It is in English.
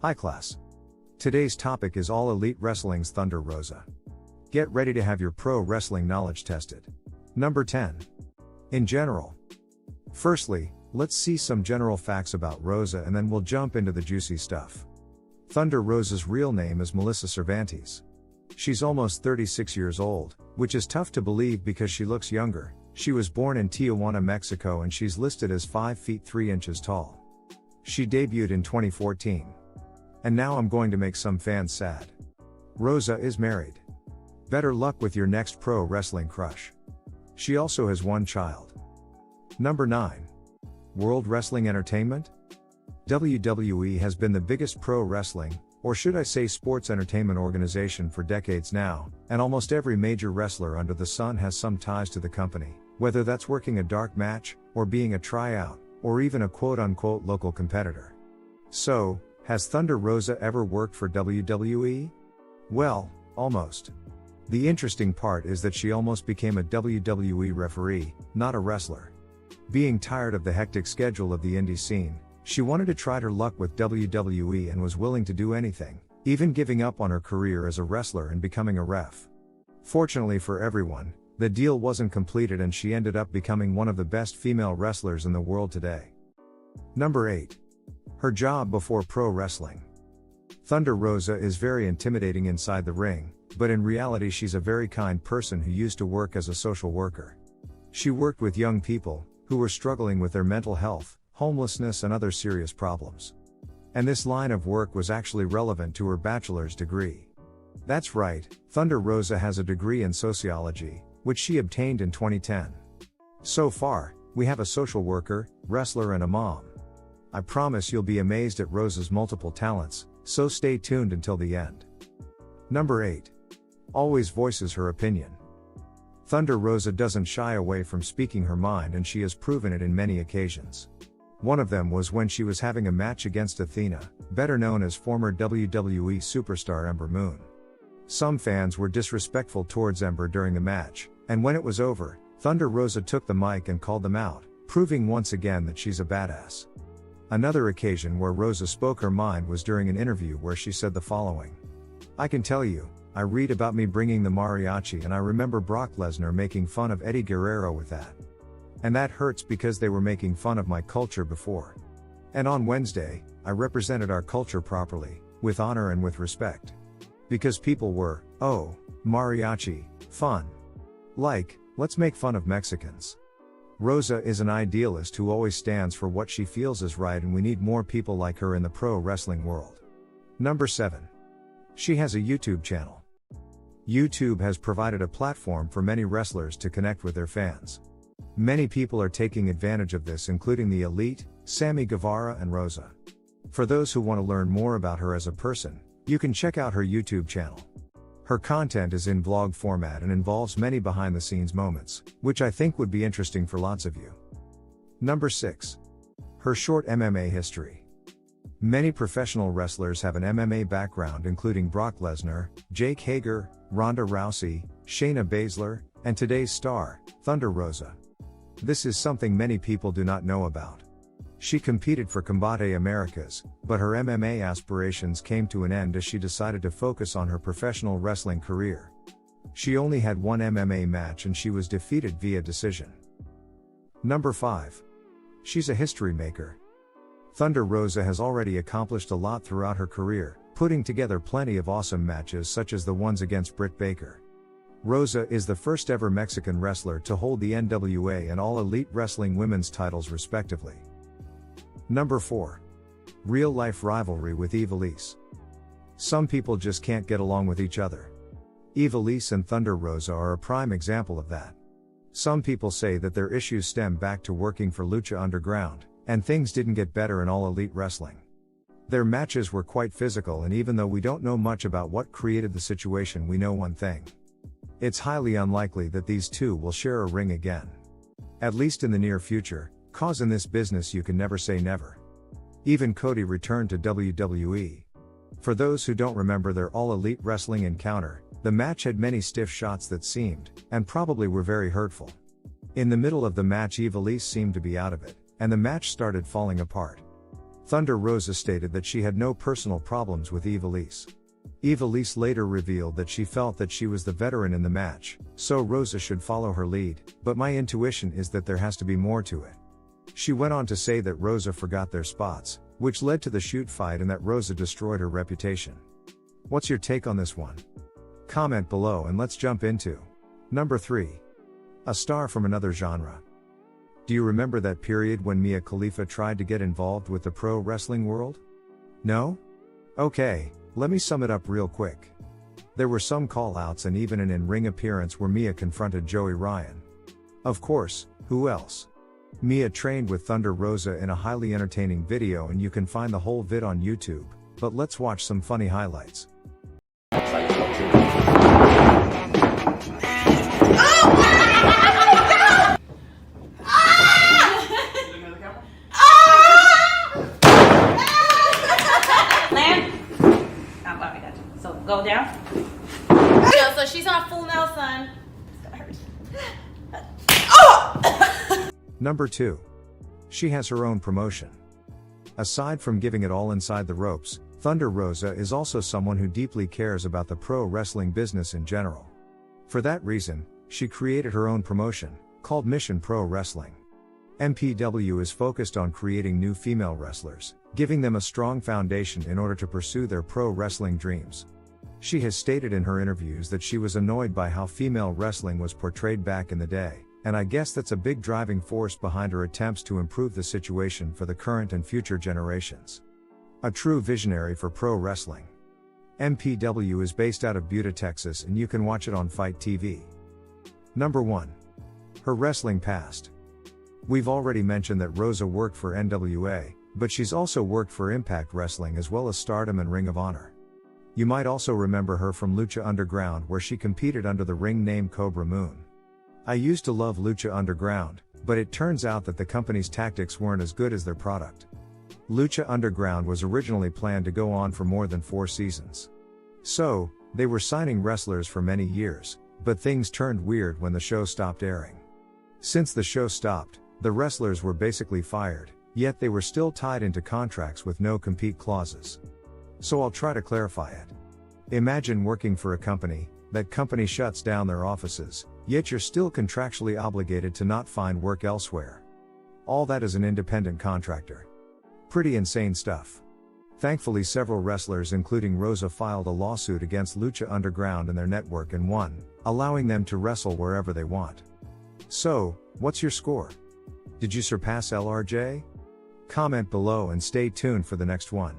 High class. Today's topic is All Elite Wrestling's Thunder Rosa. Get ready to have your pro wrestling knowledge tested. Number 10. In general. Firstly, let's see some general facts about Rosa and then we'll jump into the juicy stuff. Thunder Rosa's real name is Melissa Cervantes. She's almost 36 years old, which is tough to believe because she looks younger. She was born in Tijuana, Mexico, and she's listed as 5 feet 3 inches tall. She debuted in 2014. And now I'm going to make some fans sad. Rosa is married. Better luck with your next pro wrestling crush. She also has one child. Number 9. World Wrestling Entertainment? WWE has been the biggest pro wrestling, or should I say sports entertainment organization for decades now, and almost every major wrestler under the sun has some ties to the company, whether that's working a dark match, or being a tryout, or even a quote-unquote local competitor. So, has Thunder Rosa ever worked for WWE? Well, almost. The interesting part is that she almost became a WWE referee, not a wrestler. Being tired of the hectic schedule of the indie scene, she wanted to try her luck with WWE and was willing to do anything, even giving up on her career as a wrestler and becoming a ref. Fortunately for everyone, the deal wasn't completed and she ended up becoming one of the best female wrestlers in the world today. Number 8. Her job before pro wrestling. Thunder Rosa is very intimidating inside the ring, but in reality she's a very kind person who used to work as a social worker. She worked with young people who were struggling with their mental health, homelessness and other serious problems. And this line of work was actually relevant to her bachelor's degree. That's right, Thunder Rosa has a degree in sociology, which she obtained in 2010. So far, we have a social worker, wrestler and a mom. I promise you'll be amazed at Rosa's multiple talents, so stay tuned until the end. Number 8. Always voices her opinion. Thunder Rosa doesn't shy away from speaking her mind and she has proven it in many occasions. One of them was when she was having a match against Athena, better known as former WWE superstar Ember Moon. Some fans were disrespectful towards Ember during the match, and when it was over, Thunder Rosa took the mic and called them out, proving once again that she's a badass. Another occasion where Rosa spoke her mind was during an interview where she said the following. I can tell you, I read about me bringing the mariachi and I remember Brock Lesnar making fun of Eddie Guerrero with that. And that hurts because they were making fun of my culture before. And on Wednesday, I represented our culture properly, with honor and with respect. Because people were, oh, mariachi, fun. Like, let's make fun of Mexicans. Rosa is an idealist who always stands for what she feels is right and we need more people like her in the pro wrestling world. Number 7. She has a YouTube channel. YouTube has provided a platform for many wrestlers to connect with their fans. Many people are taking advantage of this including the Elite, Sammy Guevara and Rosa. For those who want to learn more about her as a person, you can check out her YouTube channel. Her content is in vlog format and involves many behind the scenes moments, which I think would be interesting for lots of you. Number 6. Her short MMA history. Many professional wrestlers have an MMA background including Brock Lesnar, Jake Hager, Ronda Rousey, Shayna Baszler, and today's star, Thunder Rosa. This is something many people do not know about. She competed for Combate Americas, but her MMA aspirations came to an end as she decided to focus on her professional wrestling career. She only had one MMA match and she was defeated via decision. Number 5. She's a history maker. Thunder Rosa has already accomplished a lot throughout her career, putting together plenty of awesome matches such as the ones against Britt Baker. Rosa is the first ever Mexican wrestler to hold the NWA and All Elite Wrestling women's titles respectively. Number 4. Real life rivalry with Ivelisse. Some people just can't get along with each other. Ivelisse and Thunder Rosa are a prime example of that. Some people say that their issues stem back to working for Lucha Underground, and things didn't get better in All Elite Wrestling. Their matches were quite physical and even though we don't know much about what created the situation we know one thing. It's highly unlikely that these two will share a ring again. At least in the near future, cause in this business you can never say never. Even Cody returned to WWE. For those who don't remember their All Elite Wrestling encounter, the match had many stiff shots that seemed, and probably were very hurtful. In the middle of the match Ivelisse seemed to be out of it, and the match started falling apart. Thunder Rosa stated that she had no personal problems with Ivelisse. Ivelisse later revealed that she felt that she was the veteran in the match, so Rosa should follow her lead, but my intuition is that there has to be more to it. She went on to say that Rosa forgot their spots, which led to the shoot fight and that Rosa destroyed her reputation. What's your take on this one? Comment below and let's jump into number 3. A star from another genre. Do you remember that period when Mia Khalifa tried to get involved with the pro wrestling world? No? Okay, let me sum it up real quick. There were some call-outs and even an in-ring appearance where Mia confronted Joey Ryan. Of course, who else? Mia trained with Thunder Rosa in a highly entertaining video and you can find the whole vid on YouTube, but let's watch some funny highlights. Go down. Yeah, so she's on Full Nelson. Number 2. She has her own promotion. Aside from giving it all inside the ropes, Thunder Rosa is also someone who deeply cares about the pro wrestling business in general. For that reason, she created her own promotion, called Mission Pro Wrestling. MPW is focused on creating new female wrestlers, giving them a strong foundation in order to pursue their pro wrestling dreams. She has stated in her interviews that she was annoyed by how female wrestling was portrayed back in the day, and I guess that's a big driving force behind her attempts to improve the situation for the current and future generations. A true visionary for pro wrestling. MPW is based out of Buda, Texas, and you can watch it on Fight TV. Number 1. Her wrestling past. We've already mentioned that Rosa worked for NWA, but she's also worked for Impact Wrestling as well as Stardom and Ring of Honor. You might also remember her from Lucha Underground where she competed under the ring name Kobra Moon. I used to love Lucha Underground, but it turns out that the company's tactics weren't as good as their product. Lucha Underground was originally planned to go on for more than 4 seasons. So, they were signing wrestlers for many years, but things turned weird when the show stopped airing. Since the show stopped, the wrestlers were basically fired, yet they were still tied into contracts with no compete clauses. So I'll try to clarify it. Imagine working for a company, that company shuts down their offices, yet you're still contractually obligated to not find work elsewhere. All that as an independent contractor. Pretty insane stuff. Thankfully several wrestlers including Rosa filed a lawsuit against Lucha Underground and their network and won, allowing them to wrestle wherever they want. So, what's your score? Did you surpass LRJ? Comment below and stay tuned for the next one.